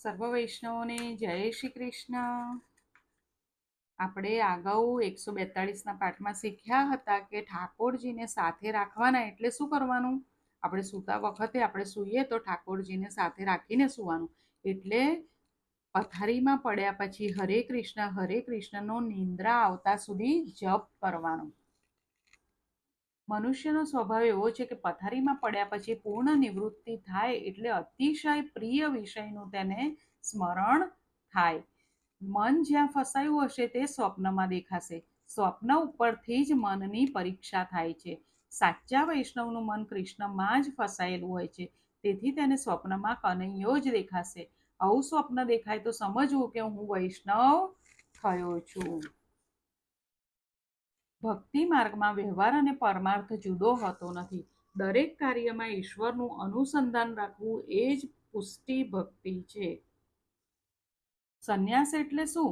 સર્વ વૈષ્ણવોને જય શ્રી કૃષ્ણ. આપણે અગાઉ 142ના પાઠમાં શીખ્યા હતા કે ઠાકોરજીને સાથે રાખવાના એટલે શું કરવાનું. આપણે સૂતા વખતે આપણે સૂઈએ તો ઠાકોરજીને સાથે રાખીને સૂવાનું. એટલે પથારીમાં પડ્યા પછી હરે કૃષ્ણનો નિંદ્રા આવતા સુધી જપ કરવાનો. મનુષ્યનો સ્વભાવ એવો છે કે પથારીમાં પડ્યા પછી પૂર્ણ નિવૃત્તિ થાય એટલે અતિશય પ્રિય વિષયનું તેને સ્મરણ થાય. મન જ્યાં ફસાયું હશે તે સ્વપ્નમાં દેખાશે. સ્વપ્ન ઉપરથી જ મનની પરીક્ષા થાય છે. સાચા વૈષ્ણવનું મન કૃષ્ણમાં જ ફસાયેલું હોય છે, તેથી તેને સ્વપ્નમાં કનૈયો જ દેખાશે. આવું સ્વપ્ન દેખાય તો સમજવું કે હું વૈષ્ણવ થયો છું. ભક્તિ માર્ગમાં વ્યવહાર અને પરમાર્થ જુદો હોતો નથી. દરેક કાર્યમાં ઈશ્વરનું અનુસંધાન રાખવું એ જ પુષ્ટિ ભક્તિ છે. સંન્યાસ એટલે શું?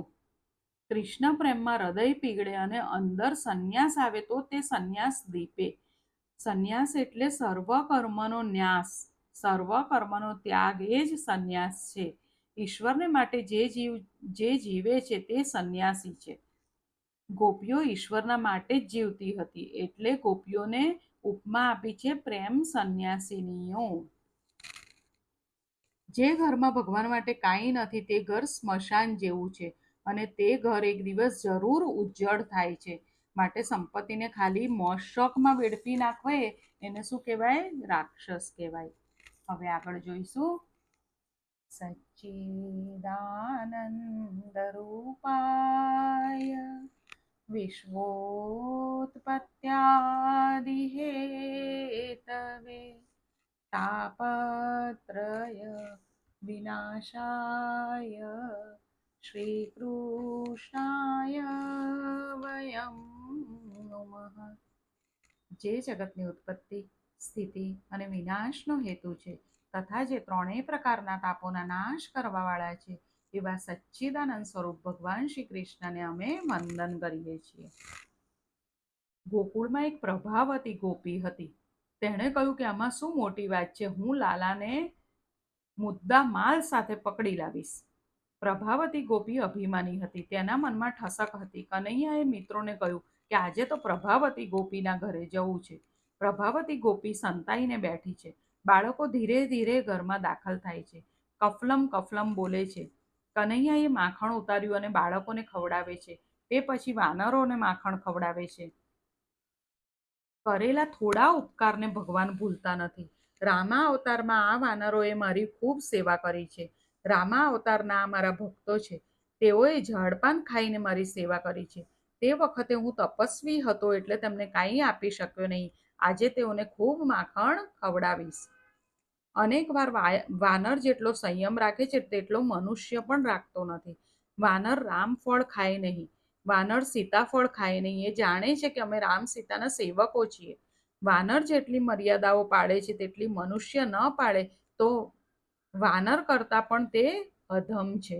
કૃષ્ણ પ્રેમમાં હૃદય પીગળે અને અંદર સંન્યાસ આવે તો તે સંન્યાસ દીપે. સંન્યાસ એટલે સર્વ કર્મનો ન્યાસ, સર્વ કર્મનો ત્યાગ એ જ સંન્યાસ છે. ઈશ્વરને માટે જે જીવે છે તે સંન્યાસી છે. ગોપીઓ ઈશ્વરના માટે જ જીવતી હતી, એટલે ગોપીઓને ઉપમા આપી છે પ્રેમ સંન્યાસીનીઓ. જે ઘરમાં ભગવાન માટે કાંઈ નથી તે ઘર સ્મશાન જેવું છે, અને તે ઘર એક દિવસ જરૂર ઉજ્જડ થાય છે. માટે સંપત્તિને ખાલી મોજ શોખમાં વેડફી નાખવે એને શું કહેવાય? રાક્ષસ કહેવાય. હવે આગળ જોઈશું. સચ્ચિદાનંદ રૂપાય વિશ્વોત્પત્યાદિહેતવે તાપત્રય વિનાશાય શ્રીકૃષ્ણાય વયમ નમઃ. જે જગતની ઉત્પત્તિ, સ્થિતિ અને વિનાશનો હેતુ છે તથા જે ત્રણેય પ્રકારના તાપોના નાશ કરવાવાળા છે એવા સચ્ચિદાનંદ સ્વરૂપ ભગવાન શ્રી કૃષ્ણને અમે વંદન કરીએ છીએ. ગોકુળમાં એક પ્રભાવતી ગોપી હતી. તેણે કહ્યું કે આમાં શું મોટી વાત છે, હું લાલાને મુદ્દા માલ સાથે પકડી લાવીશ. પ્રભાવતી ગોપી અભિમાની હતી. તેના મનમાં ઠસક હતી. કનૈયાએ મિત્રોને કહ્યું કે આજે તો પ્રભાવતી ગોપીના ઘરે જવું છે. પ્રભાવતી ગોપી સંતાઈને બેઠી છે. બાળકો ધીરે ધીરે ઘરમાં દાખલ થાય છે. કફલમ કફલમ બોલે છે. કનૈયાએ માખણ ઉતાર્યું અને બાળકોને ખવડાવે છે. તે પછી વાનરોને માખણ ખવડાવે છે. કરેલા થોડા ઉપકારને ભગવાન ભૂલતા નથી. રામા અવતારમાં આ વાનરોએ મારી ખૂબ સેવા કરી છે. રામા અવતારના આ મારા ભક્તો છે. તેઓએ ઝાડપાન ખાઈને મારી સેવા કરી છે. તે વખતે હું તપસ્વી હતો એટલે તેમને કાંઈ આપી શક્યો નહીં. આજે તેઓને ખૂબ માખણ ખવડાવીશ. અનેક વાર વાનર જેટલો સંયમ રાખે છે તેટલો મનુષ્ય પણ રાખતો નથી. વાનર રામ ફળ ખાય નહીં, વાનર સીતાફળ ખાય નહીં. એ જાણે છે કે અમે રામ સીતાના સેવકો છીએ. વાનર જેટલી મર્યાદાઓ પાળે છે તેટલી મનુષ્ય ન પાળે તો વાનર કરતા પણ તે અધમ છે.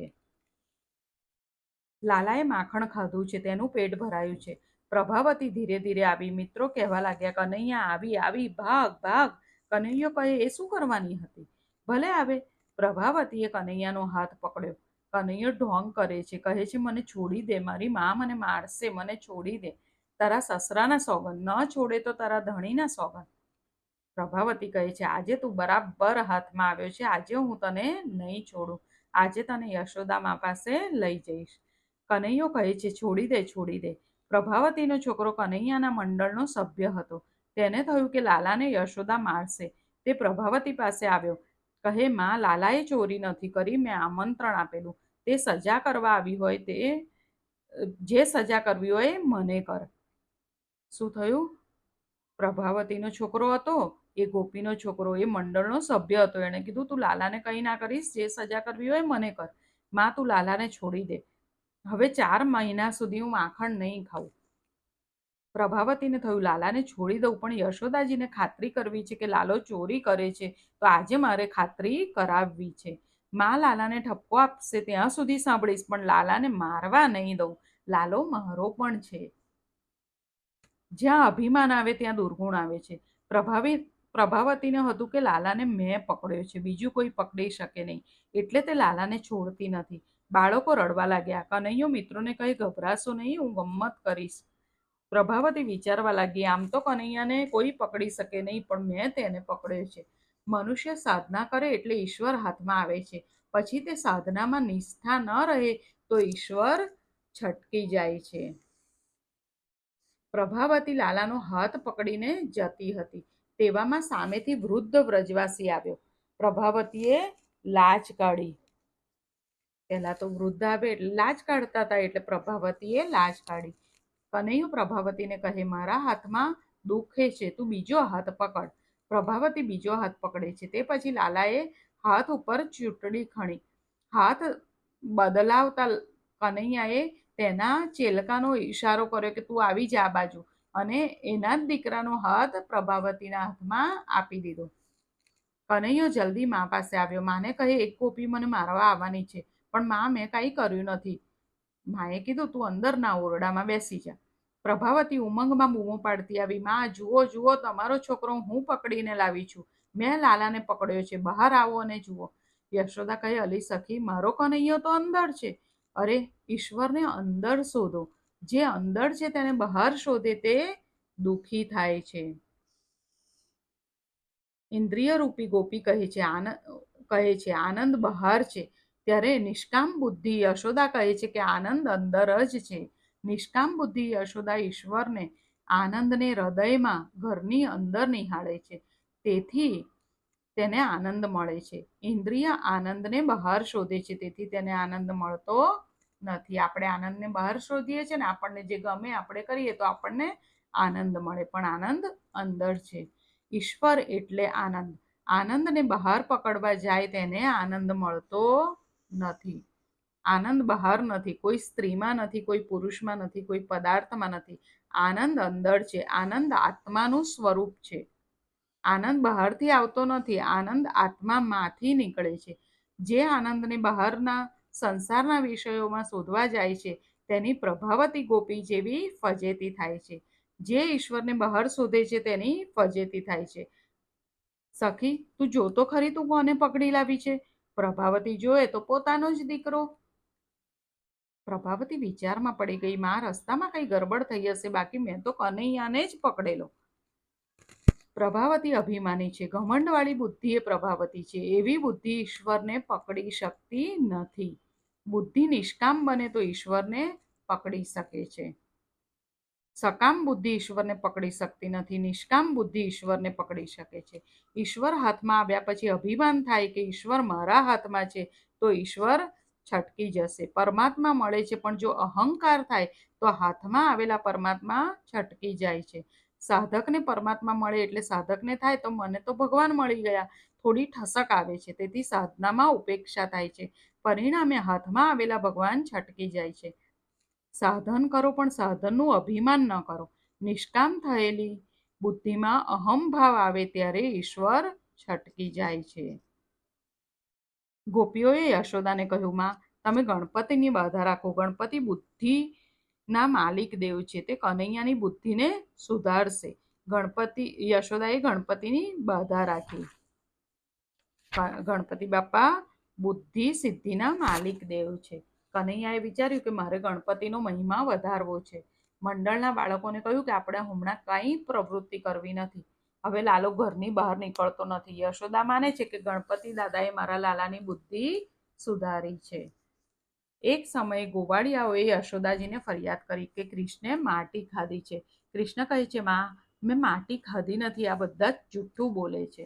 લાલાએ માખણ ખાધું છે, તેનું પેટ ભરાયું છે. પ્રભાવતી ધીરે ધીરે આવી. મિત્રો કહેવા લાગ્યા, કનૈયા આવી આવી, ભાગ ભાગ. કનૈયો કહે, એ શું કરવાની હતી? ભલે આવે. પ્રભાવતીએ કનૈયાનો હાથ પકડ્યો. કનૈયો ઢોંગ કરે છે, કહે છે મને છોડી દે, મારી મા મને મારશે, મને છોડી દે. તારા સસરાના સોગંદ, ન છોડે તો તારા ધણીના સોગંદ. પ્રભાવતી કહે છે આજે તું બરાબર હાથમાં આવ્યો છે, આજે હું તને નહીં છોડું. આજે તને યશોદા મા પાસે લઈ જઈશ. કનૈયો કહે છે છોડી દે, છોડી દે. પ્રભાવતીનો છોકરો કનૈયાના મંડળનો સભ્ય હતો. તેને થયું કે લાલાને યશોદા મારશે. તે પ્રભાવતી પાસે આવ્યો. કહે, માં, લાલાએ ચોરી નથી કરી, મેં આમંત્રણ આપેલું. તે સજા કરવા આવી હોય તે જે સજા કરવી હોય મને કર. શું થયું? પ્રભાવતીનો છોકરો હતો, એ ગોપીનો છોકરો, એ મંડળનો સભ્ય હતો. એણે કીધું તું લાલાને કંઈ ના કરીશ, જે સજા કરવી હોય મને કર. માં, તું લાલાને છોડી દે. હવે 4 મહિના સુધી હું માખણ નહીં ખાઉં. પ્રભાવતીને થયું લાલાને છોડી દઉં, પણ યશોદાજીને ખાતરી કરવી છે કે લાલો ચોરી કરે છે, તો આજે મારે ખાતરી કરાવવી છે. માં લાલાને ઠપકો આપશે ત્યાં સુધી સાંભળીશ, પણ લાલાને મારવા નહીં દઉં. લાલો મારો પણ છે. જ્યાં અભિમાન આવે ત્યાં દુર્ગુણ આવે છે. પ્રભાવતીને હતું કે લાલાને મેં પકડ્યો છે, બીજું કોઈ પકડી શકે નહીં, એટલે તે લાલાને છોડતી નથી. બાળકો રડવા લાગ્યા. કનૈયો મિત્રોને કહી, ગભરાશો નહીં, હું ગમ્મત કરીશ. પ્રભાવતી વિચારવા લાગી, આમ તો કનૈયાને કોઈ પકડી શકે નહીં, પણ મેં તેને પકડ્યો છે. મનુષ્ય સાધના કરે એટલે ઈશ્વર હાથમાં આવે છે. પછી તે સાધનામાં નિષ્ઠા ન રહે તો ઈશ્વર છટકી જાય છે. પ્રભાવતી લાલાનો હાથ પકડીને જતી હતી. તેવામાં સામેથી વૃદ્ધ વ્રજવાસી આવ્યો. પ્રભાવતીએ લાજ કાઢી. પહેલા તો વૃદ્ધ આવે એટલે લાજ કાઢતા હતા, એટલે પ્રભાવતીએ લાજ કાઢી. કનૈયો પ્રભાવતીને કહે, મારા હાથમાં દુખે છે, તું બીજો હાથ પકડ. પ્રભાવતી બીજો હાથ પકડે છે. તે પછી લાલાએ હાથ ઉપર ચૂંટડી ખણી. હાથ બદલાવતા કનૈયાએ તેના ચેલકાનો ઈશારો કર્યો કે તું આવી જા આ બાજુ, અને એના જ દીકરાનો હાથ પ્રભાવતીના હાથમાં આપી દીધો. કનૈયો જલ્દી મા પાસે આવ્યો. માને કહે, એક ગોપી મને મારવા આવવાની છે, પણ મા મેં કાંઈ કર્યું નથી. માએ કીધું, તું અંદરના ઓરડામાં બેસી જા. પ્રભાવતી ઉમંગમાં બૂમો પાડતી આવી, માં જુઓ જુઓ, તમારો છોકરો હું પકડીને લાવી છું. મેં લાલાને પકડ્યો છે, બહાર આવો અને જુઓ. યશોદા કહે, અલી સખી, મારો કનૈયો તો અંદર છે. અરે, ઈશ્વરને અંદર શોધો. જે અંદર છે તેને બહાર શોધે તે દુઃખી થાય છે. ઇન્દ્રિય રૂપી ગોપી કહે છે આનંદ બહાર છે, ત્યારે નિષ્કામ બુદ્ધિ યશોદા કહે છે કે આનંદ અંદર જ છે. નિષ્કામ બુદ્ધિ યશોદા ઈશ્વરને આનંદને હૃદયમાં ઘરની અંદર નિહાળે છે, તેથી તેને આનંદ મળે છે. ઇન્દ્રિય આનંદને બહાર શોધે છે, તેથી તેને આનંદ મળતો નથી. આપણે આનંદને બહાર શોધીએ છીએ ને, આપણને જે ગમે આપણે કરીએ તો આપણને આનંદ મળે, પણ આનંદ અંદર છે. ઈશ્વર એટલે આનંદ. આનંદને બહાર પકડવા જાય તેને આનંદ મળતો નથી. આનંદ બહાર નથી, કોઈ સ્ત્રીમાં નથી, કોઈ પુરુષમાં નથી, કોઈ પદાર્થમાં નથી. આનંદ અંદર છે. આનંદ આત્માનું સ્વરૂપ છે. આનંદ બહારથી આવતો નથી, આનંદ આત્મામાંથી નીકળે છે. જે આનંદને બહારના સંસારના વિષયોમાં શોધવા જાય છે તેની પ્રભાવતી ગોપી જેવી ફજેતી થાય છે. જે ઈશ્વરને બહાર શોધે છે તેની ફજેતી થાય છે. સખી, તું જોતો ખરી તું કોને પકડી લાવી છે? પ્રભાવતી જોએ તો પોતાનો જ દીકરો. પ્રભાવતી વિચારમાં પડી ગઈ, માં રસ્તામાં કઈ ગરબડ થઈ હશે, બાકી મેં તો કનૈયાને જ પકડેલો. પ્રભાવતી અભિમાની છે, ઘમંડવાળી બુદ્ધિ એ પ્રભાવતી છે. એવી બુદ્ધિ ઈશ્વરને પકડી શકતી નથી. બુદ્ધિ નિષ્કામ બને તો ઈશ્વરને પકડી શકે છે. સકામ બુદ્ધિ ઈશ્વરને પકડી શકતી નથી, નિષ્કામ બુદ્ધિ ઈશ્વરને પકડી શકે છે. ઈશ્વર હાથમાં આવ્યા પછી અભિમાન થાય કે ઈશ્વર મારા હાથમાં છે તો ઈશ્વર છટકી જશે. પરમાત્મા મળે છે, પણ જો અહંકાર થાય તો હાથમાં આવેલા પરમાત્મા છટકી જાય છે. સાધકને પરમાત્મા મળે એટલે સાધકને થાય તો મને તો ભગવાન મળી ગયા, થોડી ઠસક આવે છે. તેથી સાધનામાં ઉપેક્ષા થાય છે, પરિણામે હાથમાં આવેલા ભગવાન છટકી જાય છે. સાધન કરો પણ સાધનનું અભિમાન ન કરો. નિષ્કામ થયેલી બુદ્ધિમાં અહમભાવ આવે ત્યારે ઈશ્વર છટકી જાય છે. ગોપીઓએ યશોદાને કહ્યું, માં તમે ગણપતિની બાધા રાખો. ગણપતિ બુદ્ધિના માલિક દેવ છે, તે કનૈયાની બુદ્ધિને સુધારશે. યશોદાએ ગણપતિની બાધા રાખી. ગણપતિ બાપા બુદ્ધિ સિદ્ધિના માલિક દેવ છે. કનૈયાએ વિચાર્યું કે મારે ગણપતિનો મહિમા વધારવો છે. મંડળના બાળકોને કહ્યું કે આપણે હમણાં કંઈ પ્રવૃત્તિ કરવી નથી. હવે લાલો ઘરની બહાર નીકળતો નથી. યશોદા માને છે કે ગણપતિ દાદાએ મારા લાલાની બુદ્ધિ સુધારી છે. એક સમયે ગોવાળિયાઓએ યશોદાજીને ફરિયાદ કરી કે કૃષ્ણે માટી ખાધી છે. કૃષ્ણ કહે છે, માં મેં માટી ખાધી નથી, આ બધા જ જૂઠું બોલે છે.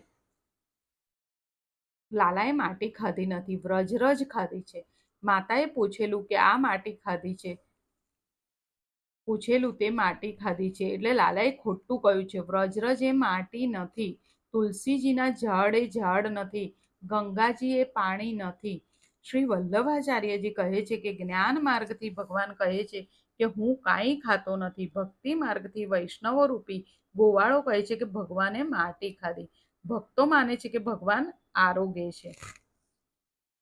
લાલાએ માટી ખાધી નથી, વ્રજરજ ખાધી છે. માતાએ પૂછેલું કે આ માટી ખાધી છે, પૂછેલું તે માટી ખાધી છે, એટલે લાલાએ ખોટું કહ્યું છે. વ્રજરજ એ માટી નથી, તુલસીજીના ઝાડ એ ઝાડ નથી, ગંગાજી એ પાણી નથી. શ્રી વલ્લભાચાર્યજી કહે છે કે જ્ઞાન માર્ગથી ભગવાન કહે છે કે હું કાંઈ ખાતો નથી. ભક્તિ માર્ગથી વૈષ્ણવો રૂપી ગોવાળો કહે છે કે ભગવાને માટી ખાધી. ભક્તો માને છે કે ભગવાન આરોગે છે.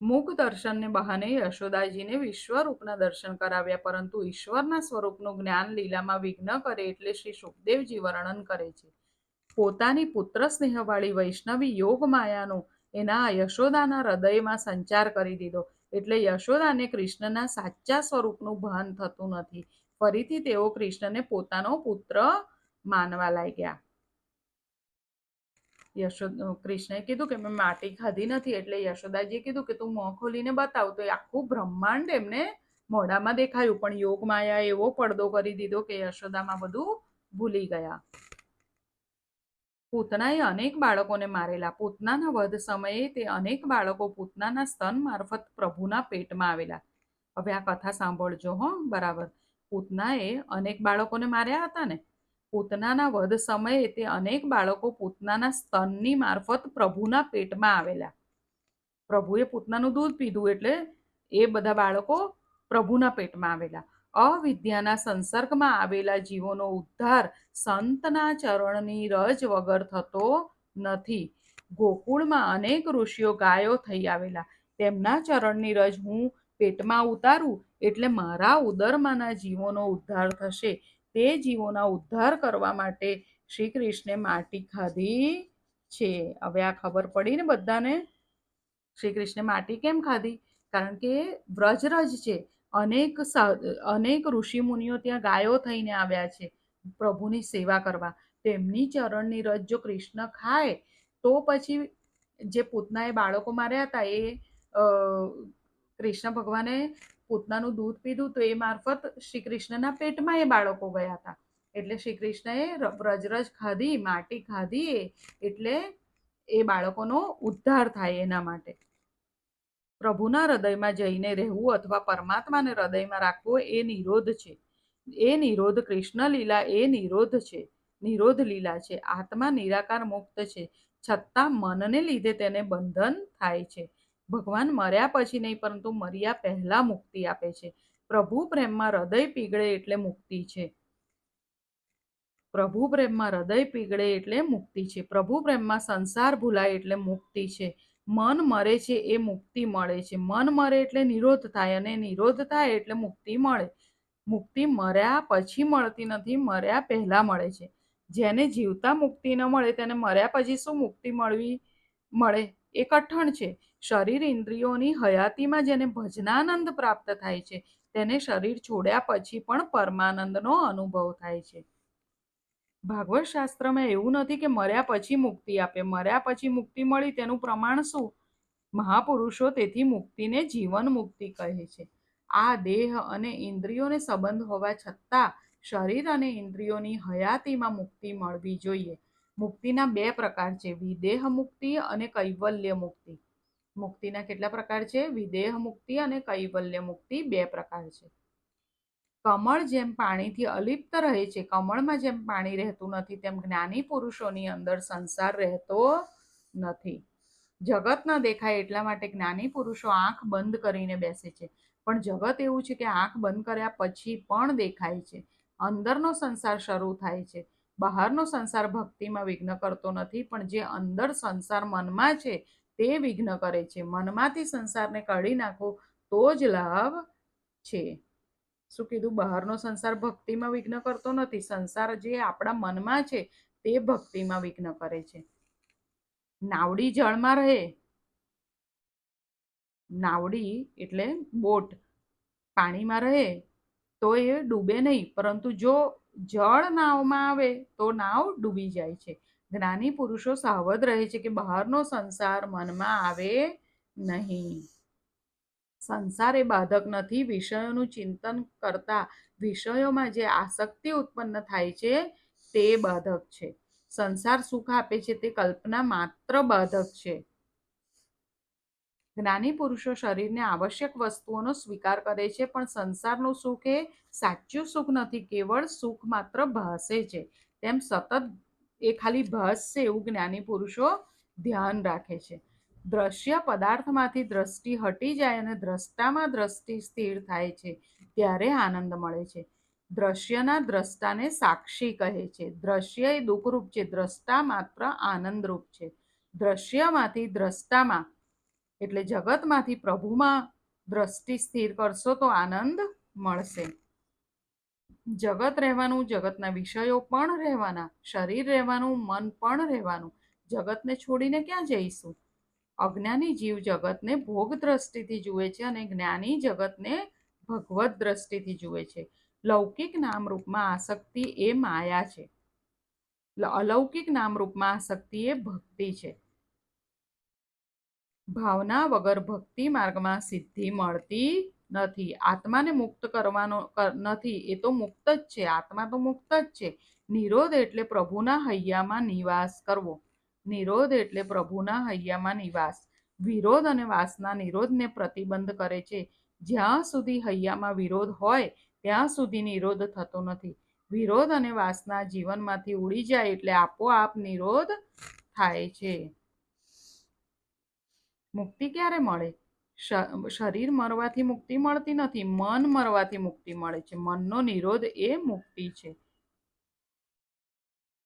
મુખ દર્શનને બહાને યશોદાજીને વિશ્વરૂપના દર્શન કરાવ્યા, પરંતુ ઈશ્વરના સ્વરૂપનું જ્ઞાન લીલામાં વિઘ્ન કરે એટલે શ્રી સુખદેવજી વર્ણન કરે છે. પોતાની પુત્ર સ્નેહવાળી વૈષ્ણવી યોગ માયાનો એના યશોદાના હૃદયમાં સંચાર કરી દીધો. એટલે યશોદાને કૃષ્ણના સાચા સ્વરૂપનું ભાન થતું નથી. ફરીથી તેઓ કૃષ્ણને પોતાનો પુત્ર માનવા લાગ્યા. કૃષ્ણએ કીધું કે મેં માટી ખાધી નથી. એટલે યશોદાજીએ કીધું કે તું મોં ખોલીને બતાવ. તો એ આખું બ્રહ્માંડ એમને મોઢામાં દેખાયું. પણ યોગ માયા એવો પડદો કરી દીધો કે યશોદામાં બધું ભૂલી ગયા. પૂતનાએ અનેક બાળકોને મારેલા. પૂતનાના વધ સમયે તે અનેક બાળકો પૂતનાના સ્તન મારફત પ્રભુના પેટમાં આવેલા. હવે આ કથા સાંભળજો હો બરાબર. પૂતનાએ અનેક બાળકોને માર્યા હતા ને. પૂતનાના વધ સમયે તે અનેક બાળકો પૂતનાના સ્તનની મારફત પ્રભુના પેટમાં આવેલા. પ્રભુએ પૂતનાનું દૂધ પીધું એટલે એ બધા બાળકો પ્રભુના પેટમાં આવેલા. અવિદ્યાના સંસર્ગમાં આવેલા જીવોનો ઉદ્ધાર સંતના ચરણની રજ વગર થતો નથી. ગોકુળમાં અનેક ઋષિઓ ગાયો થઈ આવેલા. તેમના ચરણની રજ હું પેટમાં ઉતારું એટલે મારા ઉદરમાંના જીવોનો ઉદ્ધાર થશે. તે જીવોના ઉદ્ધાર કરવા માટે શ્રી કૃષ્ણે માટી ખાધી છે. હવે આ ખબર પડી ને બધાને. શ્રી કૃષ્ણે માટી કેમ ખાધી? કારણ કે વ્રજરજ છે. અનેક ઋષિ મુનિઓ ત્યાં ગાયો થઈને આવ્યા છે પ્રભુની સેવા કરવા. તેમની ચરણની રજ જો કૃષ્ણ ખાય તો પછી જે પૂતનાએ બાળકો માર્યા હતા એ કૃષ્ણ ભગવાને પૂતનાનું દૂધ પીધું તો એ મારફત શ્રી કૃષ્ણના પેટમાં એ બાળકો ગયા હતા. એટલે શ્રી કૃષ્ણએ વ્રજરજ ખાધી, માટી ખાધી એટલે એ બાળકોનો ઉદ્ધાર થાય એના માટે. પ્રભુના હૃદયમાં જઈને રહેવું અથવા પરમાત્માને હૃદયમાં રાખવો એ નિરોધ છે. એ નિરોધ કૃષ્ણ લીલા એ નિરોધ છે. નિરોધ લીલા છે. આત્મા નિરાકાર મુક્ત છે, છતાં મનને લીધે તેને બંધન થાય છે. ભગવાન મર્યા પછી નહીં પરંતુ મર્યા પહેલા મુક્તિ આપે છે. પ્રભુ પ્રેમમાં હૃદય પીગળે એટલે મુક્તિ છે. પ્રભુ પ્રેમમાં હૃદય પીગળે એટલે મુક્તિ છે. પ્રભુ પ્રેમમાં સંસાર ભૂલાય એટલે મુક્તિ છે. મન મરે છે એ મુક્તિ મળે છે. મન મરે એટલે નિરોધ થાય અને નિરોધ થાય એટલે મુક્તિ મળે. મુક્તિ મર્યા પછી મળતી નથી, મર્યા પહેલા મળે છે. જેને જીવતા મુક્તિ ન મળે તેને મર્યા પછી શું મુક્તિ મળે? એ કઠણ છે. શરીર ઇન્દ્રિયોની હયાતીમાં જેને ભજનાનંદ પ્રાપ્ત થાય છે તેને શરીર છોડ્યા પછી પણ પરમાનંદનો અનુભવ થાય છે. ભાગવત શાસ્ત્રમાં એવું નથી કે મર્યા પછી મુક્તિ આપે. મર્યા પછી મુક્તિ મળી તેનું પ્રમાણ શું? મહાપુરુષો તેથી મુક્તિને જીવન મુક્તિ કહે છે. આ દેહ અને ઇન્દ્રિયોને સંબંધ હોવા છતાં શરીર અને ઇન્દ્રિયોની હયાતીમાં મુક્તિ મળવી જોઈએ. મુક્તિના બે પ્રકાર છે, વિદેહ મુક્તિ અને કૈવલ્ય મુક્તિ. મુક્તિના કેટલા પ્રકાર છે? વિદેહ મુક્તિ અને કૈવલ્ય મુક્તિ બે પ્રકાર છે. કમળ જેમ પાણીથી અલિપ્ત રહે છે, કમળમાં જેમ પાણી રહેતું નથી તેમ જ્ઞાની પુરુષોની અંદર સંસાર રહેતો નથી. જગત ન દેખાય એટલા માટે જ્ઞાની પુરુષો આંખ બંધ કરીને બેસે છે. પણ જગત એવું છે કે આંખ બંધ કર્યા પછી પણ દેખાય છે. અંદરનો સંસાર શરૂ થાય છે. બહારનો સંસાર ભક્તિમાં વિઘ્ન કરતો નથી, પણ જે અંદર સંસાર મનમાં છે તે વિઘ્ન કરે છે. મનમાંથી સંસારને કાઢી નાખો તો જ લાભ છે. શું કીધું? બહારનો સંસાર ભક્તિમાં વિઘ્ન કરતો નથી. સંસાર જે આપણા મનમાં છે તે ભક્તિમાં વિઘ્ન કરે છે. નાવડી જળમાં રહે. નાવડી એટલે બોટ પાણીમાં રહે તો એ ડૂબે નહીં, પરંતુ જો જળ નાવમાં આવે તો નાવ ડૂબી જાય છે. જ્ઞાની પુરુષો સાવધ રહે છે કે બહારનો સંસાર મનમાં આવે નહીં. સંસાર એ બાધક નથી. વિષયોનું ચિંતન કરતા વિષયોમાં જે આસક્તિ ઉત્પન્ન થાય છે તે બાધક છે. સંસાર સુખ આપે છે તે કલ્પના માત્ર બાધક છે. જ્ઞાની પુરુષો શરીરને આવશ્યક વસ્તુઓનો સ્વીકાર કરે છે, પણ સંસારનું સુખ એ સાચું સુખ નથી, કેવળ સુખ માત્ર ભાસે છે. તેમ સતત એ ખાલી ભાસશે એવું જ્ઞાની પુરુષો ધ્યાન રાખે છે. દ્રશ્ય પદાર્થમાંથી દ્રષ્ટિ હટી જાય અને દ્રષ્ટામાં દ્રષ્ટિ સ્થિર થાય છે ત્યારે આનંદ મળે છે. દ્રશ્યના દ્રષ્ટાને સાક્ષી કહે છે. દ્રશ્ય એ દુઃખરૂપ છે, દ્રષ્ટા માત્ર આનંદરૂપ છે. દ્રશ્યમાંથી દ્રષ્ટામાં એટલે જગતમાંથી પ્રભુમાં દ્રષ્ટિ સ્થિર કરશો તો આનંદ મળશે. જગત રહેવાનું, જગતના વિષયો પણ રહેવાના, શરીર રહેવાનું, મન પણ રહેવાનું. જગતને છોડીને ક્યાં જઈશું? અજ્ઞાની જીવ જગતને ભોગ દ્રષ્ટિથી જુએ છે અને જ્ઞાની જગતને ભગવત દ્રષ્ટિથી જુએ છે. લૌકિક નામરૂપમાં આસક્તિ એ માયા છે. અલૌકિક નામરૂપમાં આસક્તિ એ ભક્તિ છે. ભાવના વગર ભક્તિ માર્ગમાં સિદ્ધિ મળતી નથી. આત્માને મુક્ત કરવાનો નથી, એ તો મુક્ત જ છે. આત્મા તો મુક્ત જ છે. નિરોધ એટલે પ્રભુના હૈયામાં નિવાસ કરવો. નિરોધ એટલે પ્રભુના હૈયામાં નિવાસ. વિરોધ અને વાસના નિરોધને પ્રતિબંધ કરે છે. જ્યાં સુધી હૈયામાં વિરોધ હોય ત્યાં સુધી નિરોધ થતો નથી. વિરોધ અને વાસના જીવનમાંથી ઉડી જાય એટલે આપોઆપ નિરોધ થાય છે. મુક્તિ ક્યારે મળે? શરીર મરવાથી મુક્તિ મળતી નથી, મન મરવાથી મુક્તિ મળે છે. મનનો નિરોધ એ મુક્તિ છે.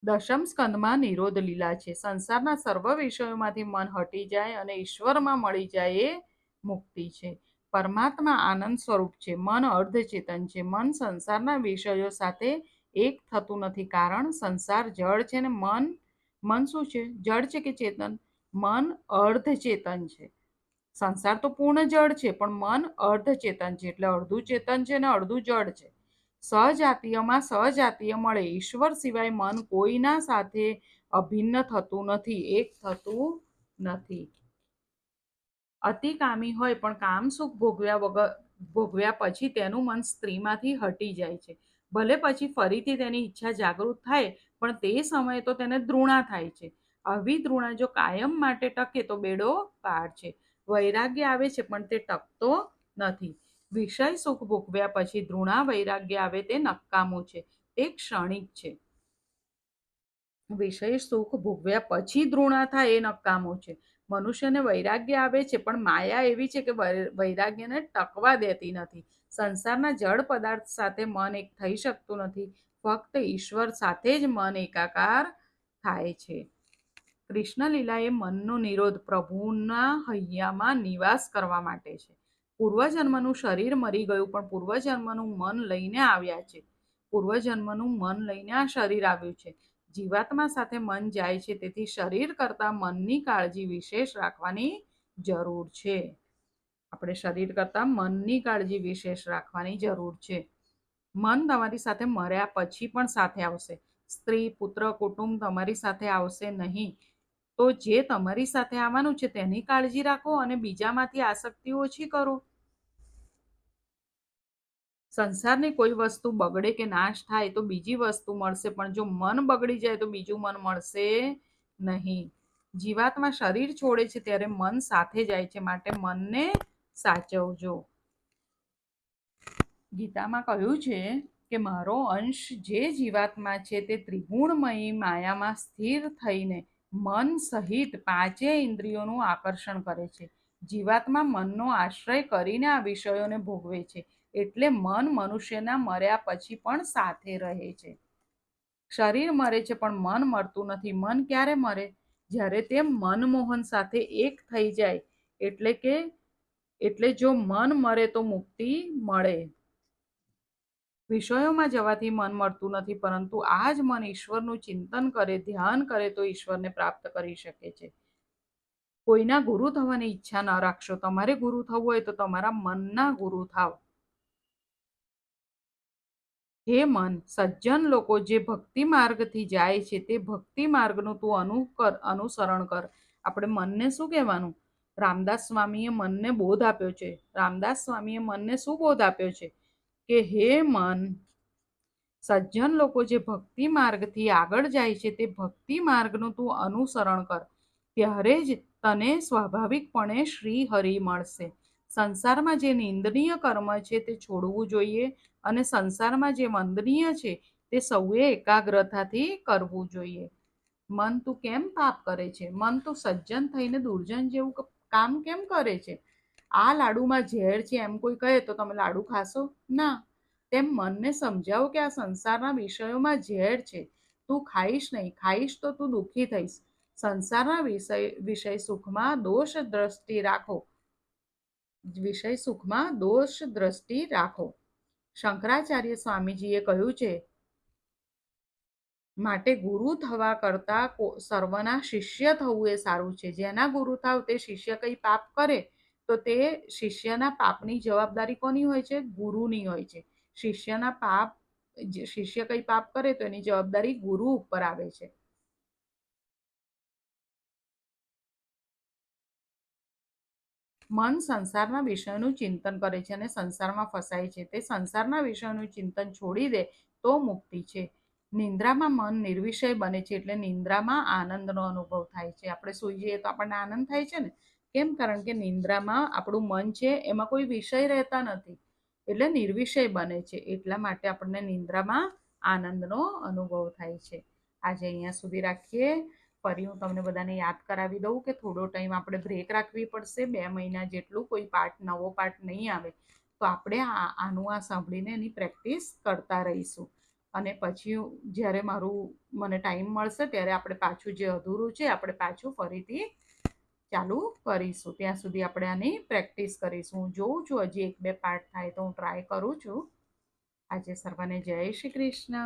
દશમ સ્કંદમાં નિરોધ લીલા છે. સંસારના સર્વ વિષયોમાંથી મન હટી જાય અને ઈશ્વરમાં મળી જાય એ મુક્તિ છે. પરમાત્મા આનંદ સ્વરૂપ છે. મન અર્ધચેતન છે. મન સંસારના વિષયો સાથે એક થતું નથી, કારણ સંસાર જળ છે ને મન શું છે? જળ છે કે ચેતન? મન અર્ધચેતન છે. સંસાર તો પૂર્ણ જળ છે, પણ મન અર્ધચેતન છે, એટલે અડધું ચેતન છે ને અડધું જળ છે. સજાતીયમાં સજાતીય મળે. ઈશ્વર સિવાય મન કોઈના સાથે અભિન્ન થતું નથી, એક થતું નથી. અતિ કામી હોય પણ કામ સુખ ભોગવ્યા પછી તેનું મન સ્ત્રીમાંથી હટી જાય છે. ભલે પછી ફરીથી તેની ઈચ્છા જાગૃત થાય, પણ તે સમયે તો તેને દ્રુણા થાય છે. આવી દ્રુણા જો કાયમ માટે ટકે તો બેડો પાર છે. વૈરાગ્ય આવે છે પણ તે ટકતો નથી. વિષય સુખ ભોગવ્યા પછી દ્રુણા વૈરાગ્ય આવે તે નકામું છે, તે ક્ષણિક છે. વિષય સુખ ભોગવ્યા પછી દ્રુણા થાય એ નકામું છે. મનુષ્યને વૈરાગ્ય આવે છે, પણ માયા એવી છે કે વૈરાગ્યને ટકવા દેતી નથી. સંસારના જળ પદાર્થ સાથે મન એક થઈ શકતું નથી. ફક્ત ઈશ્વર સાથે જ મન એકાકાર થાય છે. કૃષ્ણ લીલા એ મનનો નિરોધ પ્રભુના હૈયામાં નિવાસ કરવા માટે છે. પૂર્વજન્મનું શરીર મરી ગયું, પણ પૂર્વજન્મનું મન લઈને આવ્યા છે. પૂર્વજન્મનું મન લઈને આ શરીર આવ્યું છે. જીવાત્મા સાથે મન જાય છે, તેથી શરીર કરતા મનની કાળજી વિશેષ રાખવાની જરૂર છે. આપણે શરીર કરતા મનની કાળજી વિશેષ રાખવાની જરૂર છે. મન તમારી સાથે મર્યા પછી પણ સાથે આવશે. સ્ત્રી, પુત્ર, કુટુંબ તમારી સાથે આવશે નહીં. તો જે તમારી સાથે આવવાનું છે તેની કાળજી રાખો અને બીજામાંથી આસક્તિ ઓછી કરો. સંસારની કોઈ વસ્તુ બગડે કે નાશ થાય તો બીજી વસ્તુ મળશે, પણ જો મન બગડી જાય તો બીજું મન મળશે નહીં. જીવાત્મા શરીર છોડે છે ત્યારે મન સાથે જાય છે, માટે મનને સાચવજો. ગીતામાં કહ્યું છે કે મારો અંશ જે જીવાત્મા છે તે ત્રિગુણમયી માયામાં સ્થિર થઈને મન સહિત પાંચે ઇન્દ્રિયોનું આકર્ષણ કરે છે. જીવાત્મા મનનો આશ્રય કરીને આ વિષયોને ભોગવે છે, એટલે મન મનુષ્યના મર્યા પછી પણ સાથે રહે છે. શરીર મરે છે પણ મન મરતું નથી. મન ક્યારે મરે? જ્યારે તે મનમોહન સાથે એક થઈ જાય. એટલે જો મન મરે તો મુક્તિ મળે. વિષયોમાં જવાથી મન મળતું નથી, પરંતુ આ જ મન ઈશ્વરનું ચિંતન કરે, ધ્યાન કરે તો ઈશ્વરને પ્રાપ્ત કરી શકે છે. કોઈના ગુરુ થવાની ઈચ્છા ન રાખશો. તમારે ગુરુ થવું હોય તો તમારા મનના ગુરુ થાવ. હે મન, સજ્જન લોકો જે ભક્તિ માર્ગથી જાય છે તે ભક્તિ માર્ગનું તું અનુસરણ કર. આપણે મનને શું કહેવાનું? રામદાસ સ્વામીએ મનને બોધ આપ્યો છે. રામદાસ સ્વામીએ મનને શું બોધ આપ્યો છે? કે હે મન, સજ્જન લોકો જે ભક્તિ માર્ગથી આગળ જાય છે તે ભક્તિ માર્ગનું તું અનુસરણ કર. ત્યારે જ તને સ્વાભાવિકપણે શ્રી હરિ મળશે. સંસારમાં જે નિંદનીય કર્મ છે તે છોડવું જોઈએ અને સંસારમાં જે વંદનીય છે તે સૌએ એકાગ્રતાથી કરવું જોઈએ. મન તું કેમ પાપ કરે છે? મન તું સજ્જન થઈને દુર્જન જેવું કામ કેમ કરે છે? આ લાડુમાં ઝેર છે એમ કોઈ કહે તો તમે લાડુ ખાશો? ના. તેમ મનને સમજાવો કે આ સંસારના વિષયોમાં ઝેર છે, તું ખાઈશ નહીં. ખાઈશ તો તું દુઃખી થઈશ. સંસારના વિષય સુખમાં દોષ દ્રષ્ટિ રાખો. વિષય સુખમાં દોષ દ્રષ્ટિ રાખો. શંકરાચાર્ય સ્વામીજીએ કહ્યું છે, માટે ગુરુ થવા કરતા સર્વના શિષ્ય થવું એ સારું છે. જેના ગુરુ થાવ તે શિષ્ય કંઈ પાપ કરે તો તે શિષ્યના પાપની જવાબદારી કોની હોય છે? ગુરુની હોય છે. શિષ્યના પાપ શિષ્ય કંઈ પાપ કરે તો એની જવાબદારી ગુરુ ઉપર આવે છે. મન સંસારના વિષયનું ચિંતન કરે છે અને સંસારમાં ફસાય છે. તે સંસારના વિષયનું ચિંતન છોડી દે તો મુક્તિ છે. નિંદ્રામાં મન નિર્વિષય બને છે, એટલે નિંદ્રામાં આનંદનો અનુભવ થાય છે. આપણે સૂઈ જઈએ તો આપણને આનંદ થાય છે ને? કેમ? કારણ કે નિંદ્રામાં આપણું મન છે એમાં કોઈ વિષય રહેતા નથી, એટલે નિર્વિષય બને છે. એટલા માટે આપણને નિંદ્રામાં આનંદનો અનુભવ થાય છે. આજે અહીંયા સુધી રાખીએ. ફરી હું તમને બધાને યાદ કરાવી દઉં કે થોડો ટાઈમ આપણે બ્રેક રાખવી પડશે. 2 મહિના જેટલું કોઈ નવો પાઠ નહીં આવે તો આપણે આનું આ સાંભળીને એની પ્રેક્ટિસ કરતા રહીશું. અને પછી જ્યારે મને ટાઈમ મળશે ત્યારે આપણે પાછું જે અધૂરું છે આપણે પાછું ફરીથી ચાલુ કરીશું. ત્યાં સુધી આપણે આની પ્રેક્ટિસ કરીશું. હું જોઉં છું હજી 1-2 પાઠ થાય તો હું ટ્રાય કરું છું. આજે સર્વને જય શ્રી કૃષ્ણ.